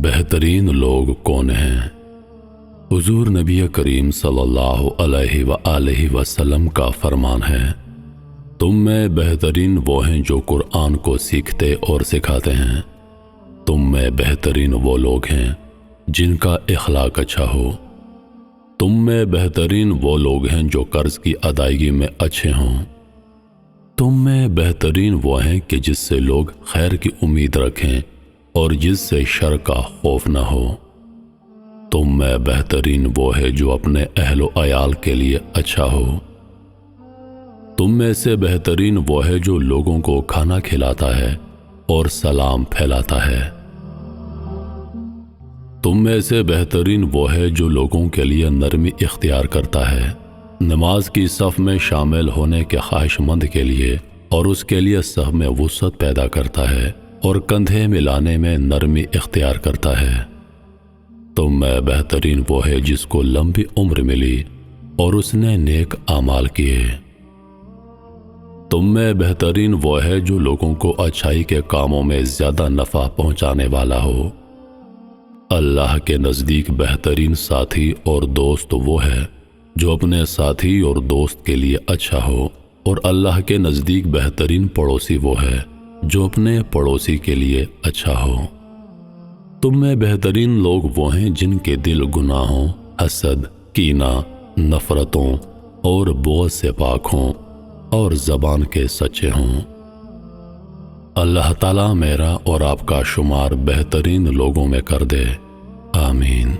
بہترین لوگ کون ہیں؟ حضور نبی کریم صلی اللہ علیہ وآلہ وسلم کا فرمان ہے، تم میں بہترین وہ ہیں جو قرآن کو سیکھتے اور سکھاتے ہیں۔ تم میں بہترین وہ لوگ ہیں جن کا اخلاق اچھا ہو۔ تم میں بہترین وہ لوگ ہیں جو قرض کی ادائیگی میں اچھے ہوں۔ تم میں بہترین وہ ہیں کہ جس سے لوگ خیر کی امید رکھیں اور جس سے شر کا خوف نہ ہو۔ تم میں بہترین وہ ہے جو اپنے اہل و عیال کے لیے اچھا ہو۔ تم میں سے بہترین وہ ہے جو لوگوں کو کھانا کھلاتا ہے اور سلام پھیلاتا ہے۔ تم میں سے بہترین وہ ہے جو لوگوں کے لیے نرمی اختیار کرتا ہے، نماز کی صف میں شامل ہونے کے خواہش مند کے لیے اور اس کے لیے صف میں وسعت پیدا کرتا ہے اور کندھے ملانے میں نرمی اختیار کرتا ہے۔ تم میں بہترین وہ ہے جس کو لمبی عمر ملی اور اس نے نیک اعمال کیے۔ تم میں بہترین وہ ہے جو لوگوں کو اچھائی کے کاموں میں زیادہ نفع پہنچانے والا ہو۔ اللہ کے نزدیک بہترین ساتھی اور دوست وہ ہے جو اپنے ساتھی اور دوست کے لیے اچھا ہو، اور اللہ کے نزدیک بہترین پڑوسی وہ ہے جو اپنے پڑوسی کے لیے اچھا ہو۔ تم میں بہترین لوگ وہ ہیں جن کے دل گناہوں، حسد، کینہ، نفرتوں اور بغض سے پاک ہوں اور زبان کے سچے ہوں۔ اللہ تعالیٰ میرا اور آپ کا شمار بہترین لوگوں میں کر دے، آمین۔